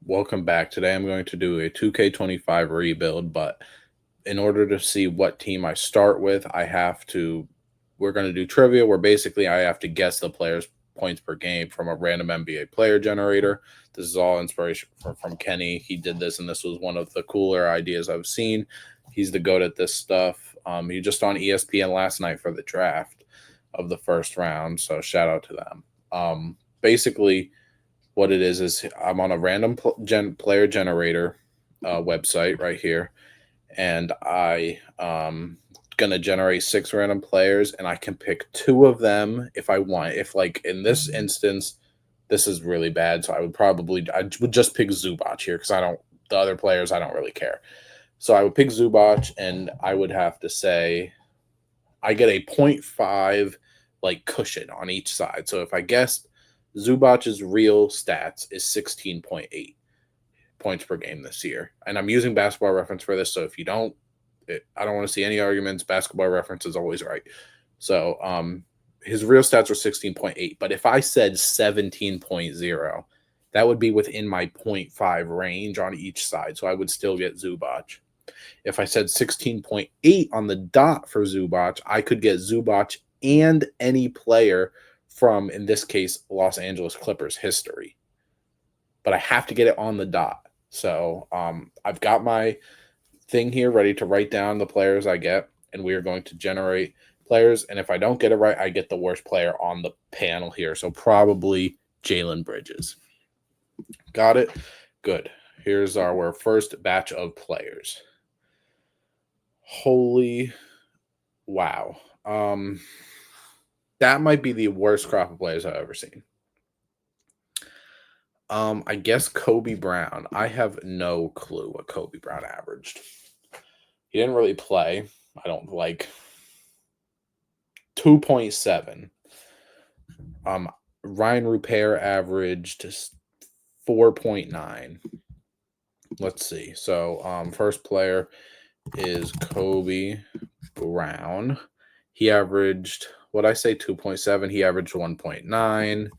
Welcome back. Today I'm going to do a 2K25 rebuild, but in order to see what team I start with, we're going to do trivia where basically I have to guess the players' points per game from a random NBA player generator. This is all inspiration from Kenny. He did this, and this was one of the cooler ideas I've seen. He's the goat at this stuff. He just on ESPN last night for the draft of the first round, so shout out to them. Basically, what it is I'm on a random player generator website right here, and I gonna generate six random players, and I can pick two of them if I want. If like in this instance, this is really bad, so I would just pick Zubac here because I don't the other players I don't really care. So I would pick Zubac, and I would have to say I get a point 0.5 like cushion on each side. So if I guessed Zubac's real stats is 16.8 points per game this year. And I'm using basketball reference for this. So if you don't, I don't want to see any arguments. Basketball reference is always right. So his real stats were 16.8. But if I said 17.0, that would be within my 0.5 range on each side. So I would still get Zubac. If I said 16.8 on the dot for Zubac, I could get Zubac and any player from, in this case, Los Angeles Clippers history. But I have to get it on the dot. So I've got my thing here ready to write down the players I get, and we are going to generate players. And if I don't get it right, I get the worst player on the panel here. So probably Jalen Bridges. Got it? Good. Here's our first batch of players. Holy wow. That might be the worst crop of players I've ever seen. I guess Kobe Brown. I have no clue what Kobe Brown averaged. He didn't really play. I don't like 2.7. Ryan Rupert averaged 4.9. Let's see. So first player is Kobe Brown. He averaged what I say 2.7. He averaged 1.9.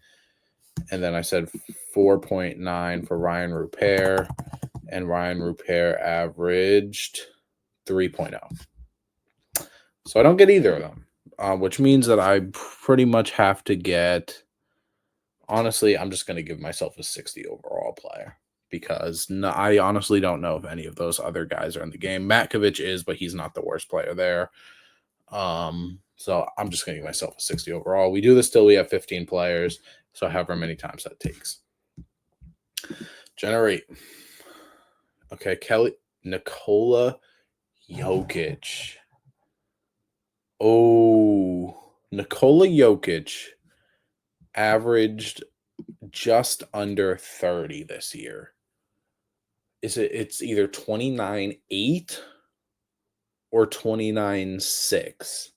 And then I said 4.9 for Ryan Rupert. And Ryan Rupert averaged 3.0. So I don't get either of them, which means that I pretty much have to get. Honestly, I'm just going to give myself a 60 overall player because I honestly don't know if any of those other guys are in the game. Matkovic is, but he's not the worst player there. So I'm just going to give myself a 60 overall. We do this till we have 15 players, so however many times that takes. Generate. Okay, Nikola Jokic. Oh, Nikola Jokic averaged just under 30 this year. It's either 29.8 or 29.6.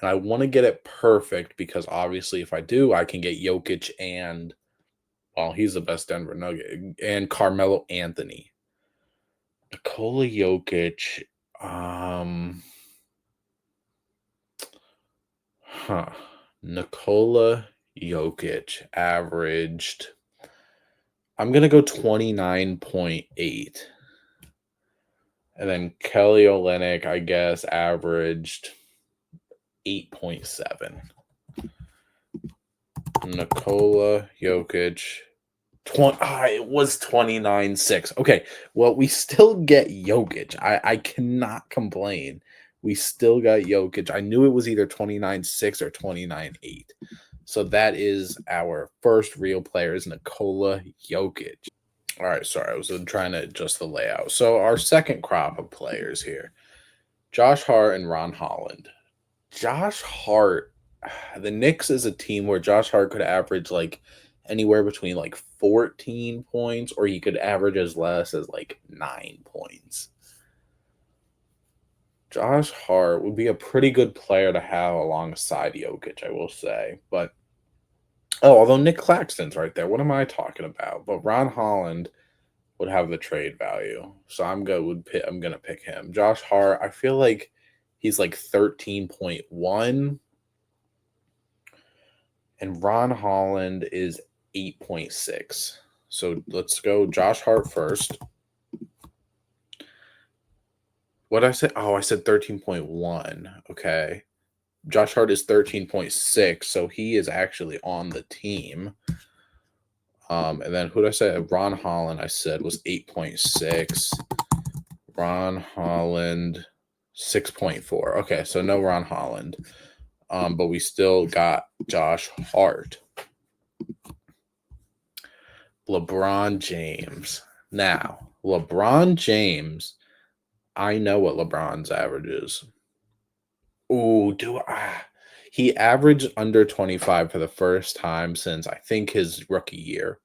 And I want to get it perfect because obviously if I do, I can get Jokic and well, he's the best Denver Nugget and Carmelo Anthony. Nikola Jokic Nikola Jokic averaged, I'm going to go 29.8. And then Kelly Olynyk, I guess, averaged 8.7. Nikola Jokic, it was 29.6. Okay, well, we still get Jokic. I cannot complain. We still got Jokic. I knew it was either 29.6 or 29.8. So that is our first real player is Nikola Jokic. All right, sorry, I was trying to adjust the layout. So our second crop of players here, Josh Hart and Ron Holland. Josh Hart, the Knicks is a team where Josh Hart could average like anywhere between like 14 points, or he could average as less as like 9 points. Josh Hart would be a pretty good player to have alongside Jokic, I will say. But although Nick Claxton's right there, what am I talking about? But Ron Holland would have the trade value, so I'm gonna pick him. Josh Hart, I feel like he's like 13.1, and Ron Holland is 8.6. So let's go Josh Hart first. What did I say? Oh, I said 13.1. Okay. Josh Hart is 13.6, so he is actually on the team. And then who did I say? Ron Holland, I said, was 8.6. Ron Holland, 6.4. Okay, so no Ron Holland. But we still got Josh Hart. LeBron James. Now, LeBron James, I know what LeBron's average is. Ooh, he averaged under 25 for the first time since I think his rookie year.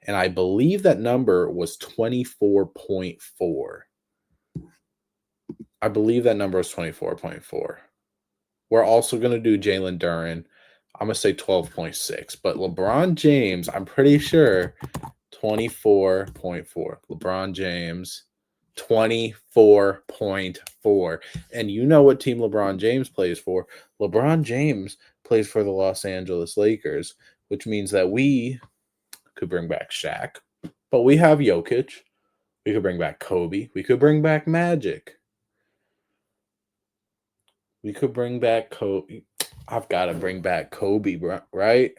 And I believe that number was 24.4. I believe that number was 24.4. We're also going to do Jalen Duren. I'm going to say 12.6. But LeBron James, I'm pretty sure 24.4. LeBron James, 24.4. And you know what team LeBron James plays for? LeBron James plays for the Los Angeles Lakers, which means that we could bring back Shaq. But we have Jokic. We could bring back Kobe. We could bring back Magic. We could bring back Kobe. I've got to bring back Kobe, right?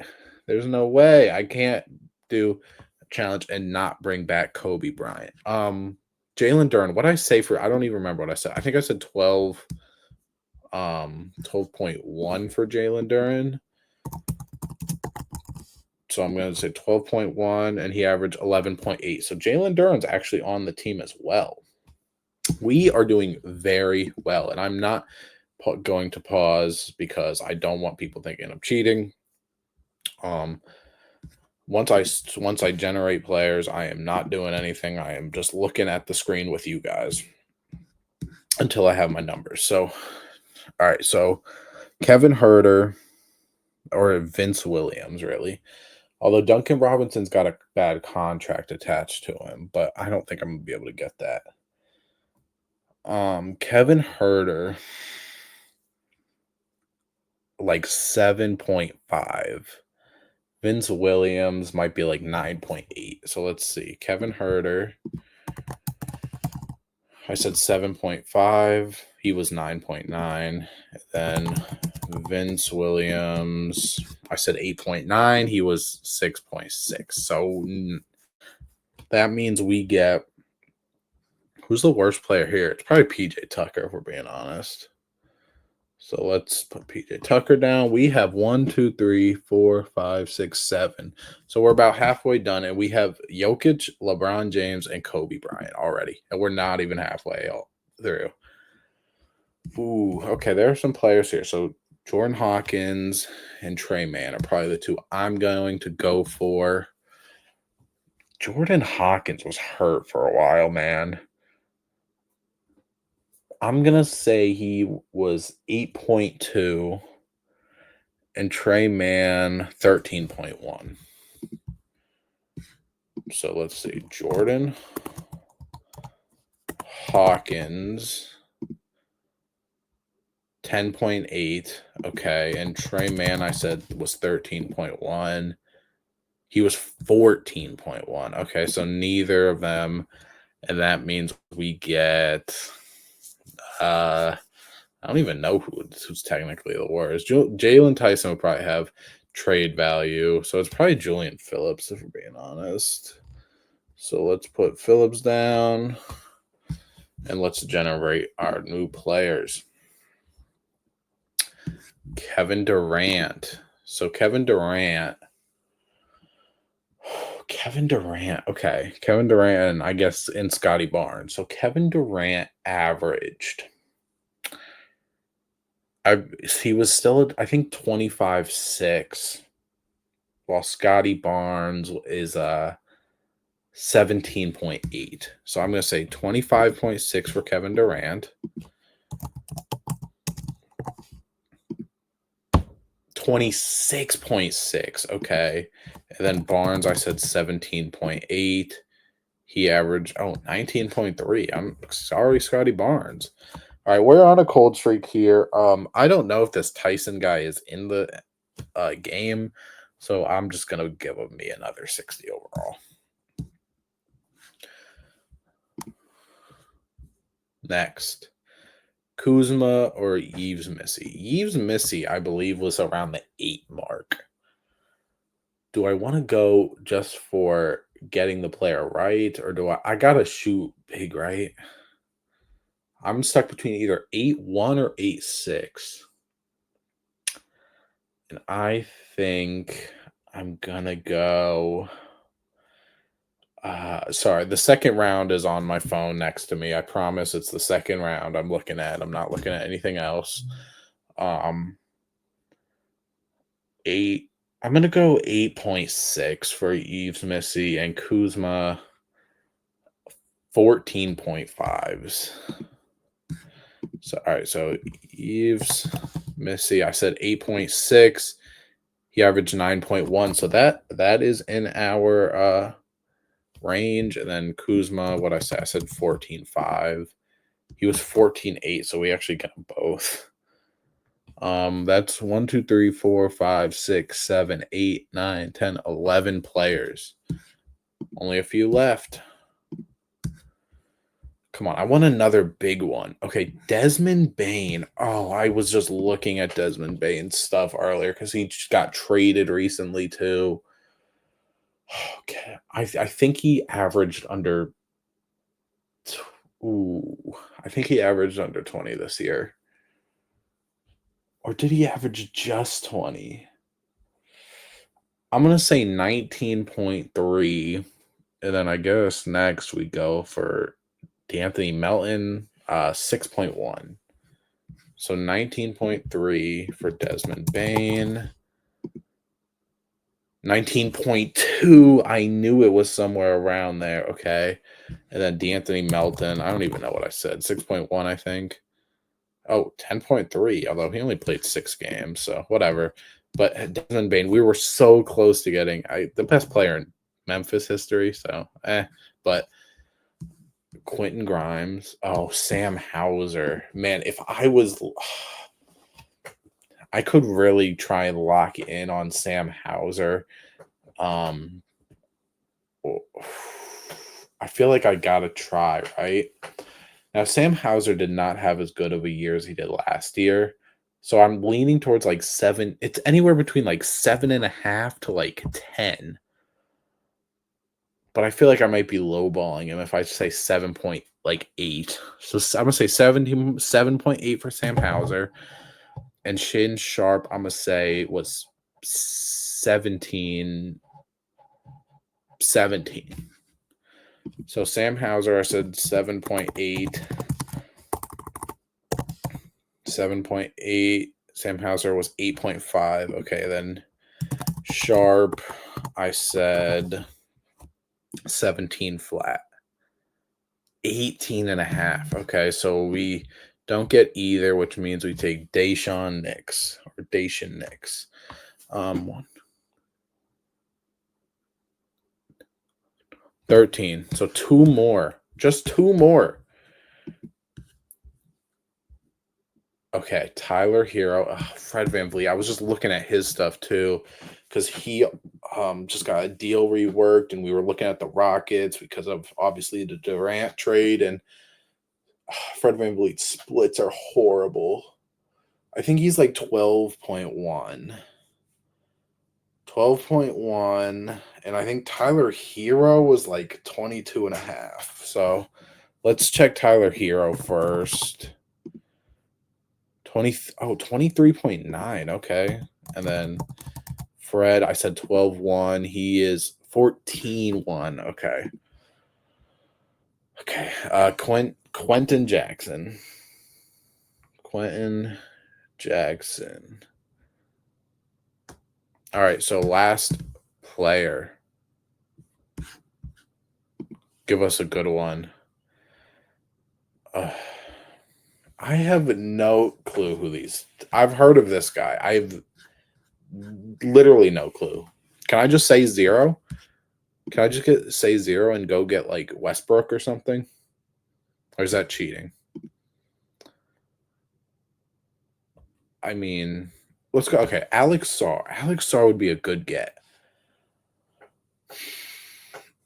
There's no way I can't do a challenge and not bring back Kobe Bryant. Jalen Duren, what I say for, I don't even remember what I said. I think I said 12.1 for Jalen Duren. So I'm going to say 12.1, and he averaged 11.8. So Jalen Duren's actually on the team as well. We are doing very well, and I'm not going to pause because I don't want people thinking I'm cheating. Once I generate players, I am not doing anything. I am just looking at the screen with you guys until I have my numbers. So, all right. So Kevin Huerter or Vince Williams, really. Although Duncan Robinson's got a bad contract attached to him, but I don't think I'm gonna be able to get that. Kevin Huerter, like 7.5. Vince Williams might be like 9.8. So let's see. Kevin Huerter, I said 7.5. He was 9.9. Then Vince Williams, I said 8.9. He was 6.6. So that means we get, who's the worst player here? It's probably PJ Tucker, if we're being honest. So let's put PJ Tucker down. We have 1, 2, 3, 4, 5, 6, 7. So we're about halfway done, and we have Jokic, LeBron James, and Kobe Bryant already. And we're not even halfway through. Ooh, okay. There are some players here. So Jordan Hawkins and Trey Mann are probably the two I'm going to go for. Jordan Hawkins was hurt for a while, man. I'm going to say he was 8.2 and Trey Mann 13.1. So let's see. Jordan Hawkins 10.8. Okay. And Trey Mann, I said, was 13.1. He was 14.1. Okay. So neither of them. And that means we get I don't even know who's technically the worst. Jalen Tyson will probably have trade value. So it's probably Julian Phillips, if we're being honest. So let's put Phillips down. And let's generate our new players. Kevin Durant. So Kevin Durant. Okay. Kevin Durant, and I guess in Scotty Barnes. So Kevin Durant averaged. He was still, I think, 25.6, while Scotty Barnes is 17.8. So I'm going to say 25.6 for Kevin Durant. 26.6. Okay. And then Barnes, I said 17.8. He averaged 19.3. I'm sorry, Scotty Barnes. All right, we're on a cold streak here. I don't know if this Tyson guy is in the game, so I'm just gonna give me another 60 overall. Next, Kuzma or Yves Missy? Yves Missy, I believe, was around the 8 mark. Do I want to go just for getting the player right, or do I gotta shoot big, right? I'm stuck between either 8-1 or 8-6. And I think I'm gonna go. Sorry, the second round is on my phone next to me. I promise it's the second round I'm looking at. I'm not looking at anything else. Um, eight. I'm gonna go 8.6 for Eves Missy and Kuzma 14.5s. So all right, so Eves Missy, I said 8.6. He averaged 9.1. So that is in our range. And then Kuzma, what I said, I said 14.5. He was 14.8, so we actually got both. That's 1, 2, 3, 4, 5, 6, 7, 8, 9, 10, 11 players. Only a few left. Come on, I want another big one. Okay, Desmond Bain. Oh, I was just looking at Desmond Bain's stuff earlier because he just got traded recently too. Okay, I think he averaged under. Ooh, I think he averaged under 20 this year. Or did he average just 20? I'm gonna say 19.3. And then I guess next we go for D'Anthony Melton, 6.1. So 19.3 for Desmond Bain. 19.2. I knew it was somewhere around there. Okay. And then D'Anthony Melton. I don't even know what I said. 6.1, I think. Oh, 10.3, although he only played 6 games, so whatever. But Desmond Bain, we were so close to getting the best player in Memphis history, so but Quentin Grimes, Sam Hauser. Man, if I could really try and lock in on Sam Hauser. Um I feel like I gotta try, right? Now, Sam Hauser did not have as good of a year as he did last year. So I'm leaning towards like 7. It's anywhere between like 7.5 to like 10. But I feel like I might be lowballing him if I say 7.8. So I'm gonna say 7.8 for Sam Hauser. And Shin Sharp, I'm gonna say was 17. So Sam Hauser, I said 7.8. 7.8. Sam Hauser was 8.5. Okay, then Sharp, I said 17 flat. 18.5. Okay, so we don't get either, which means we take Dayshawn Nix or Dayshawn Nix. 13. So 2 more. Just 2 more. Okay, Tyler Hero, Fred VanVleet. I was just looking at his stuff too, because he just got a deal reworked, and we were looking at the Rockets because of obviously the Durant trade, and Fred VanVleet's splits are horrible. I think he's like 12.1. 12.1, and I think Tyler Hero was like 22.5. So let's check Tyler Hero first. 23.9. Okay. And then Fred, I said 12.1. He is 14.1. Okay. Okay. Quentin Jackson. Quentin Jackson. All right. So last player. Give us a good one. I have no clue who these. I've heard of this guy. I've literally no clue. Can I just say 0? Can I just say 0 and go get like Westbrook or something? Or is that cheating? I mean, let's go. Okay, Alex Sarr. Alex Sarr would be a good get.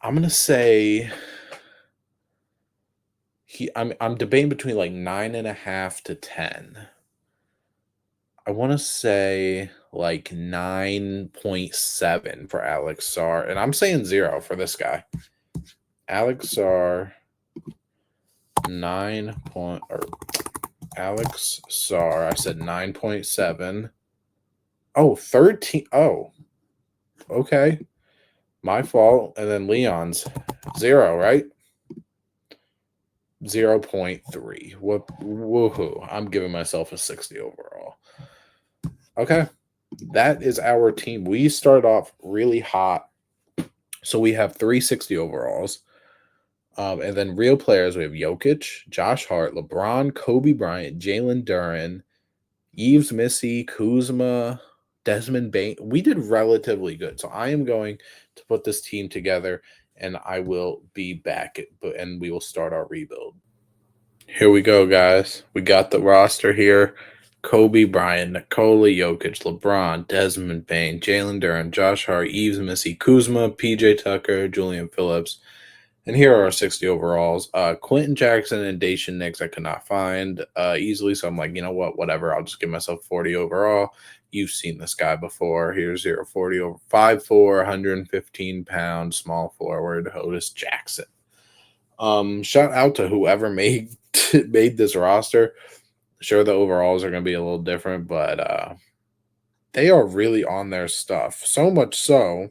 I'm gonna say I'm debating between like 9.5 to 10. I want to say like 9.7 for Alex Sar, and I'm saying 0 for this guy. Alex Sar 9 point or Alex Sar, I said 9.7. Oh, 13. Oh, okay. My fault. And then Leon's 0, right? 0.3. Woohoo. I'm giving myself a 60 overall. Okay. That is our team. We started off really hot. So we have 360 overalls. And then real players, we have Jokic, Josh Hart, LeBron, Kobe Bryant, Jalen Duren, Yves Missy, Kuzma, Desmond Bain. We did relatively good. So I am going to put this team together and I will be back and we will start our rebuild. Here we go, guys. We got the roster here. Kobe Bryant, Nikola Jokic, LeBron, Desmond Bain, Jalen Duren, Josh Hart, Yves Missy, Kuzma, PJ Tucker, Julian Phillips. And here are our 60 overalls. Quentin Jackson and Dacian Nix I could not find easily. So I'm like, you know what? Whatever. I'll just give myself 40 overall. You've seen this guy before. Here's 040 over 5'4", 115 pounds, small forward, Otis Jackson. Shout out to whoever made this roster. Sure, the overalls are going to be a little different, but they are really on their stuff. So much so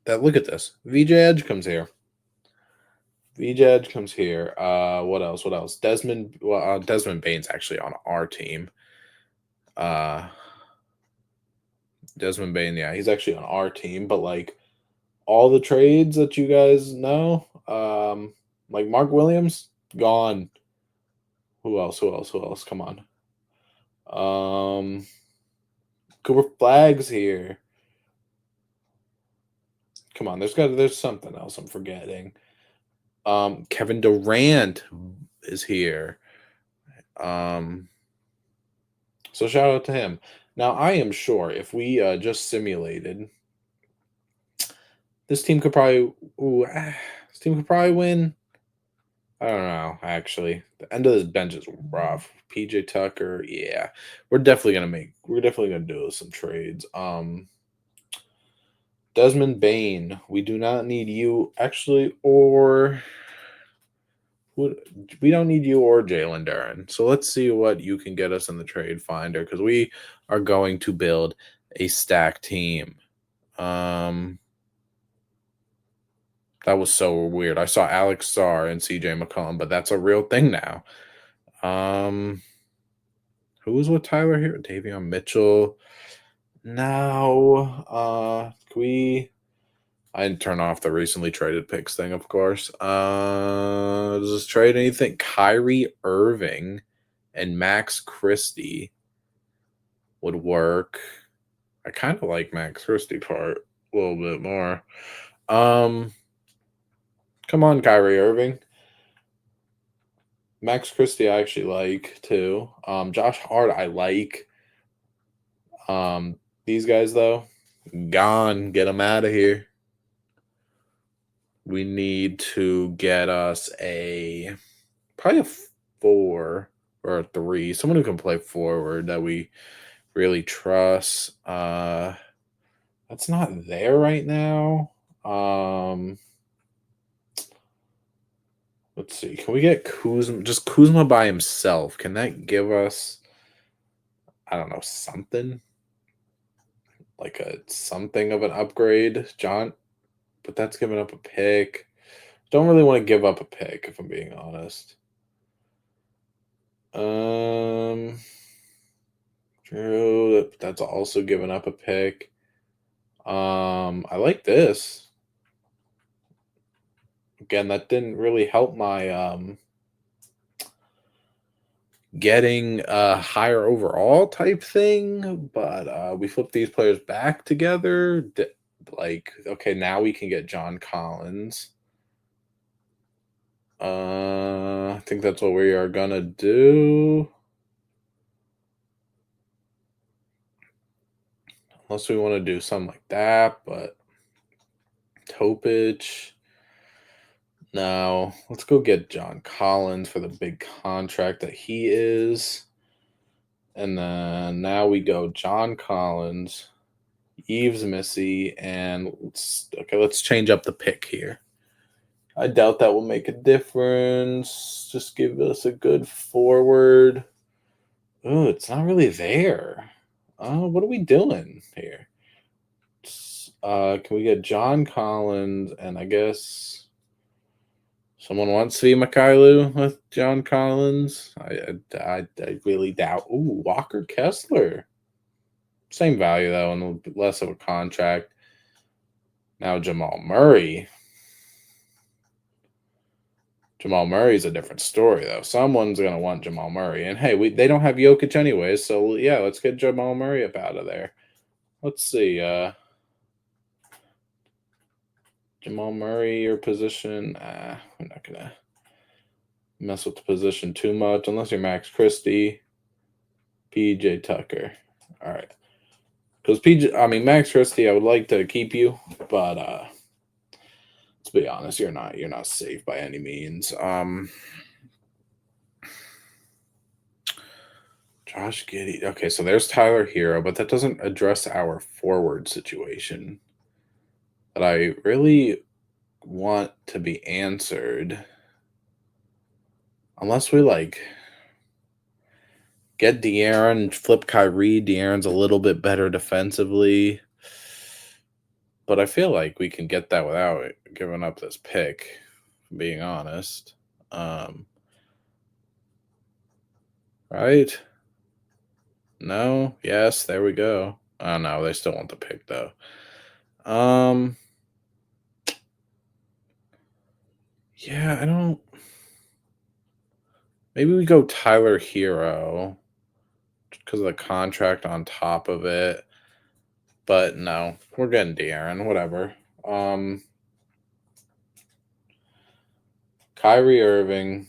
that, look at this. VJ Edge comes here. VJ Edge comes here. What else? What else? Desmond Bain's actually on our team. Desmond Bain, yeah, he's actually on our team. But like all the trades that you guys know, like Mark Williams, gone. Who else? Who else? Who else? Come on. Cooper Flag's here. Come on, there's something else I'm forgetting. Kevin Durant is here. So shout out to him. Now I am sure if we just simulated, this team could probably win. I don't know, actually. The end of this bench is rough. PJ Tucker, yeah. We're definitely gonna do some trades. Desmond Bain, we do not need you actually, or we don't need you or Jalen Duren. So let's see what you can get us in the trade finder because we are going to build a stack team. That was so weird. I saw Alex Sarr and CJ McCollum, but that's a real thing now. Who was with Tyler here? Davion Mitchell. Now, can we? I didn't turn off the recently traded picks thing, of course. Does this trade anything? Kyrie Irving and Max Christie would work. I kind of like Max Christie part a little bit more. Come on, Kyrie Irving. Max Christie I actually like too. Josh Hart I like. These guys though, gone. Get them out of here. We need to get us probably a 4 or a 3, someone who can play forward that we really trust. That's not there right now. Let's see. Can we get Kuzma? Just Kuzma by himself. Can that give us, I don't know, something? Like something of an upgrade, John? But that's giving up a pick. Don't really want to give up a pick, if I'm being honest. True. That's also giving up a pick. I like this. Again, that didn't really help my getting a higher overall type thing, but we flip these players back together. Like, okay, now we can get John Collins. I think that's what we are gonna do. Unless we want to do something like that, but Topic. Now, let's go get John Collins for the big contract that he is. And then now we go John Collins, Eves Missy, and let's change up the pick here. I doubt that will make a difference. Just give us a good forward. Oh, it's not really there. What are we doing here? Can we get John Collins and I guess someone wants Svi Mikhailou with John Collins? I really doubt. Ooh, Walker Kessler. Same value though, and less of a contract. Now Jamal Murray. Jamal Murray's a different story though. Someone's gonna want Jamal Murray, and hey, they don't have Jokic anyways, so yeah, let's get Jamal Murray up out of there. Let's see. Jamal Murray, your position. We're not gonna mess with the position too much unless you're Max Christie, PJ Tucker. All right, because Max Christie, I would like to keep you, but let's be honest, you're not safe by any means. Josh Giddey. Okay, so there's Tyler Hero, but that doesn't address our forward situation that I really want to be answered. Unless we get De'Aaron, flip Kyrie. De'Aaron's a little bit better defensively. But I feel like we can get that without giving up this pick, being honest. Right? No? Yes, there we go. Oh no, they still want the pick though. Yeah, I don't. Maybe we go Tyler Hero because of the contract on top of it. But no, we're getting De'Aaron, whatever. Kyrie Irving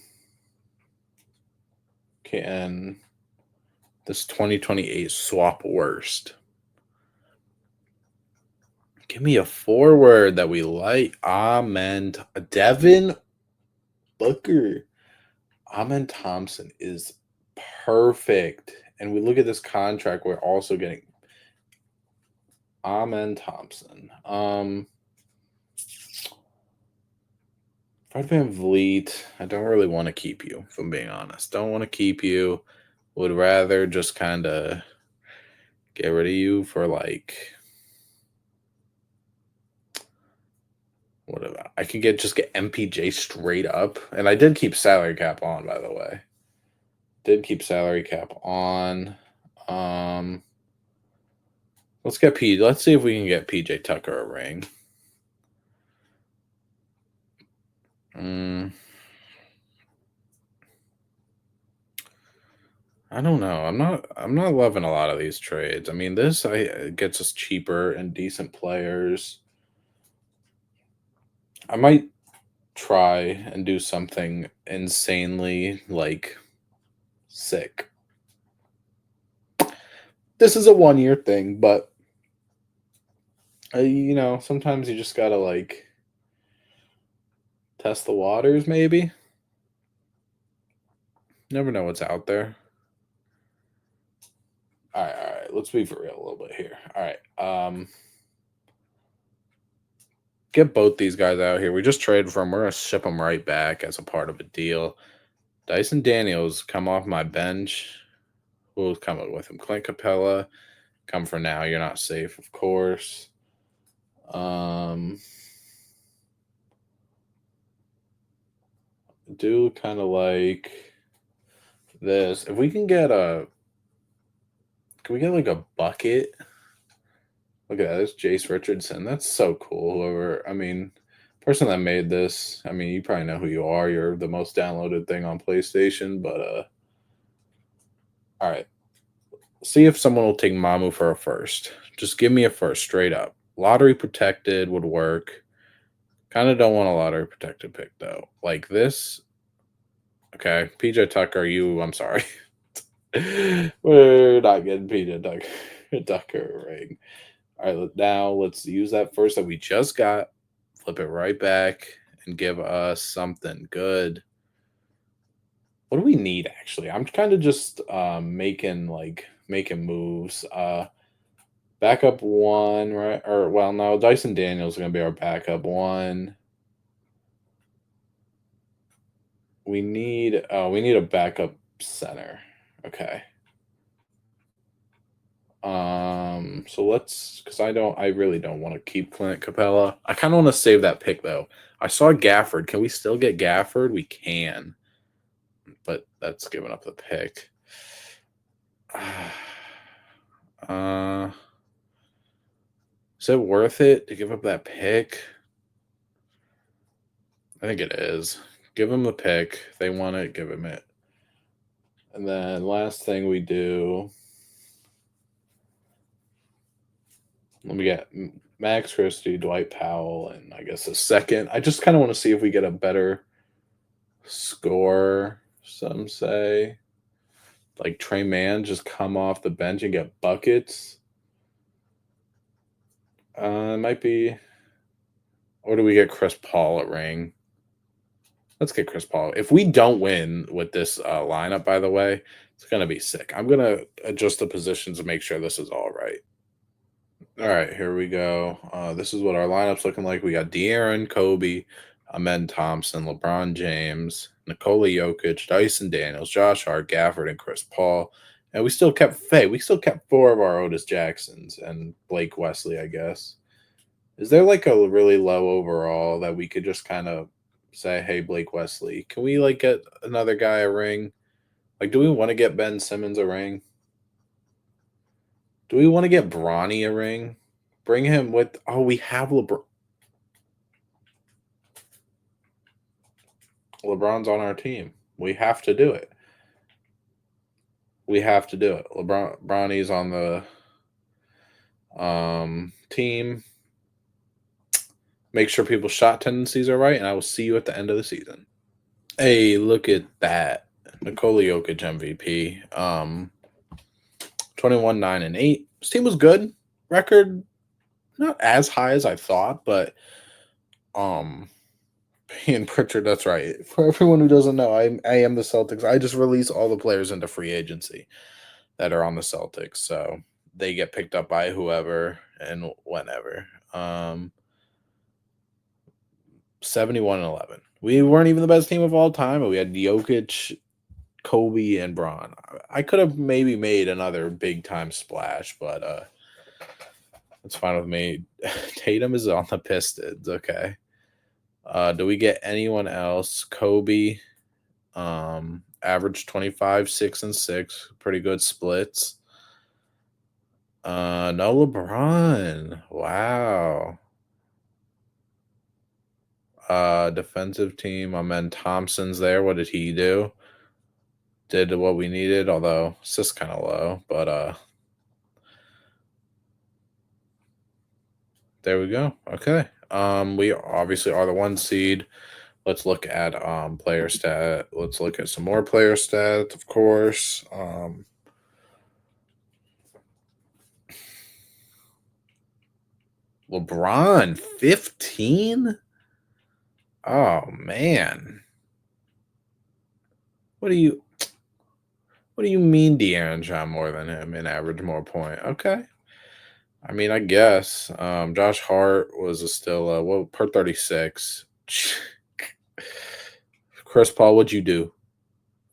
can this 2028 swap worst. Give me a forward that we like. Amen. Devin Booker. Amen Thompson is perfect. And we look at this contract, we're also getting Amen Thompson. Fred Van Vliet, I don't really want to keep you, if I'm being honest. Don't want to keep you. Would rather just kind of get rid of you for whatever. I could just get MPJ straight up. And I did keep salary cap on, by the way. Did keep salary cap on. Let's see if we can get PJ Tucker a ring. I don't know. I'm not loving a lot of these trades. I mean, this gets us cheaper and decent players. I might try and do something insanely sick. This is a 1-year thing, but sometimes you just gotta test the waters. Maybe never know what's out there. All right. Let's be for real a little bit here. All right. Get both these guys out here. We just traded for them. We're gonna ship them right back as a part of a deal. Dyson Daniels come off my bench. Who's coming with him? Clint Capella. Come for now. You're not safe, of course. Do kind of like this. If we can get can we get a bucket? Look at that. It's Jace Richardson. That's so cool. Person that made this, you probably know who you are. You're the most downloaded thing on PlayStation, but all right. See if someone will take Mamu for a first. Just give me a first straight up. Lottery protected would work. Kind of don't want a lottery protected pick though. Like this. Okay, PJ Tucker, I'm sorry. We're not getting PJ Tucker ring. All right, now let's use that first that we just got, flip it right back, and give us something good. What do we need actually? I'm kind of just making moves. Backup one, right? Or well, no, Dyson Daniels is gonna be our backup one. We need a backup center. Okay. So let's because I really don't want to keep Clint Capella. I kind of want to save that pick though. I saw Gafford. Can we still get Gafford? We can, but that's giving up the pick. Uh, is it worth it to give up that pick? I think it is. Give him the pick. If they want it, give him it. And then last thing we do, let me get Max Christie, Dwight Powell, and I guess a second. I just kind of want to see if we get a better score. Some say like Trey Mann just come off the bench and get buckets. It might be, or do we get Chris Paul at ring? Let's get Chris Paul. If we don't win with this lineup, by the way, it's gonna be sick. I'm gonna adjust the positions to make sure this is all right. All right, here we go. This is what our lineup's looking like. We got De'Aaron, Kobe, Amen Thompson, LeBron James, Nikola Jokic, Dyson Daniels, Josh Hart, Gafford, and Chris Paul. And we still kept Faye. We still kept four of our Otis Jacksons and Blake Wesley, I guess. Is there like a really low overall that we could just kind of say, hey, Blake Wesley, can we like get another guy a ring? Like, do we want to get Ben Simmons a ring? Do we want to get Bronny a ring? Bring him with. Oh, we have LeBron. LeBron's on our team. We have to do it. We have to do it. Bronny's on the team. Make sure people's shot tendencies are right, and I will see you at the end of the season. Hey, look at that. Nikola Jokic MVP. 21, 9, and 8. This team was good. Record not as high as I thought, but Ian Pritchard, that's right. For everyone who doesn't know, I am the Celtics. I just release all the players into free agency that are on the Celtics. So they get picked up by whoever and whenever. 71 and 11. We weren't even the best team of all time, but we had Jokic, Kobe, and Braun. I could have maybe made another big time splash, but that's fine with me. Tatum is on the Pistons. Okay. Do we get anyone else? Kobe, average 25, 6 and 6. Pretty good splits. No LeBron. Wow. Defensive team. Amen Thompson's there. What did he do? Did what we needed, although it's just kind of low. But there we go. Okay. We obviously are the 1 seed. Let's look at player stat. Let's look at some more player stats, of course. LeBron 15? Oh man. What do you mean De'Aaron shot more than him and averaged more point? Okay. I mean, I guess. Josh Hart was still per 36. Chris Paul, what'd you do?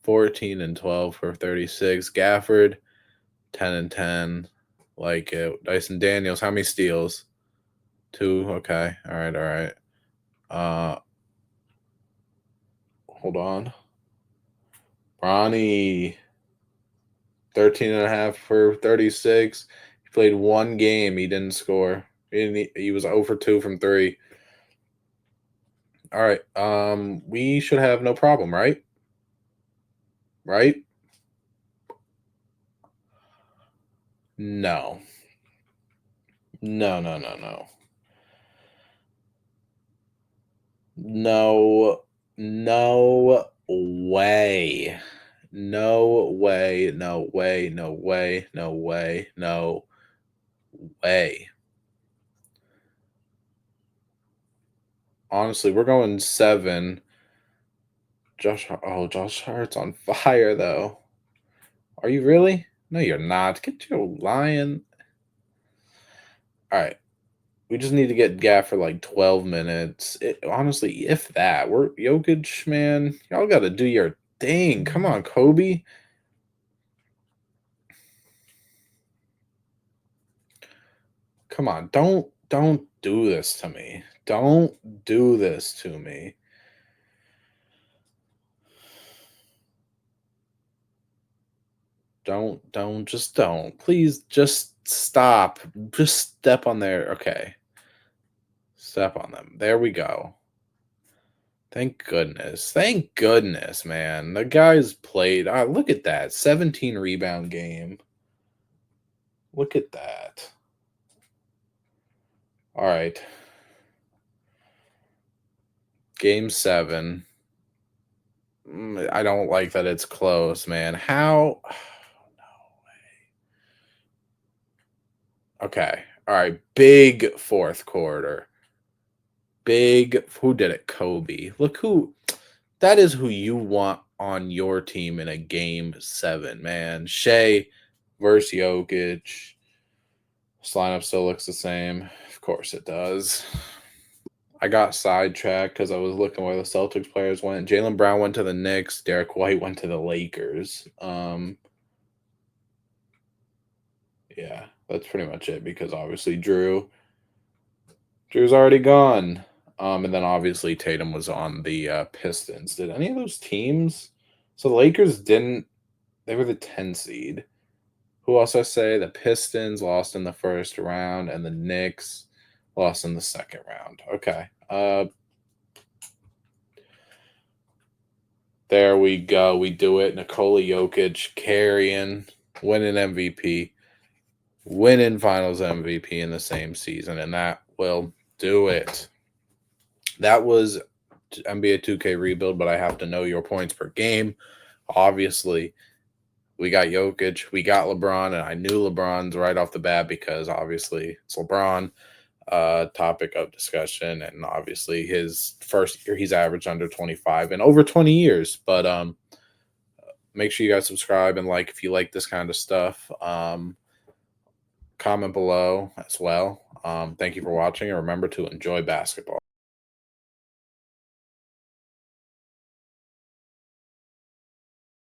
14 and 12 for 36. Gafford, 10 and 10. Like it. Dyson Daniels, how many steals? 2. Okay. All right, all right. Hold on. Ronnie, 13 and a half for 36. He played 1 game. He didn't score. He was 0 for 2 from 3. All right. We should have no problem, right? Right? No. No, no, no, no. No. No way. No way. No way. No way. No way. No way. Honestly, we're going 7. Josh Hart's on fire though. Are you really? No, you're not. Get your lion. All right. We just need to get Gaff for like 12 minutes. Honestly, if that, we're Jokic, man. Y'all got to do your thing. Come on, Kobe. Come on. Don't do this to me. Don't do this to me. Don't. Please just stop. Just step on there. Okay. Step on them. There we go. Thank goodness. Thank goodness, man. The guy's played. Look at that. 17 rebound game. Look at that. All right. Game 7. I don't like that it's close, man. How? Okay. All right. Big fourth quarter. Big. Who did it? Kobe. Look who. That is who you want on your team in a game 7, man. Shea versus Jokic. This lineup still looks the same. Of course it does. I got sidetracked because I was looking where the Celtics players went. Jaylen Brown went to the Knicks. Derek White went to the Lakers. Yeah, that's pretty much it because obviously Drew's already gone. And then obviously Tatum was on the Pistons. Did any of those teams? So the Lakers didn't. They were the 10 seed. Who else I say? The Pistons lost in the first round, and the Knicks lost in the second round. Okay. There we go. We do it. Nikola Jokic carrying, winning MVP, winning Finals MVP in the same season, and that will do it. That was NBA 2K rebuild, but I have to know your points per game. Obviously, we got Jokic, we got LeBron, and I knew LeBron's right off the bat because obviously it's LeBron. Topic of discussion, and obviously his first year he's averaged under 25 in over 20 years. But make sure you guys subscribe and like if you like this kind of stuff. Comment below as well. Thank you for watching, and remember to enjoy basketball.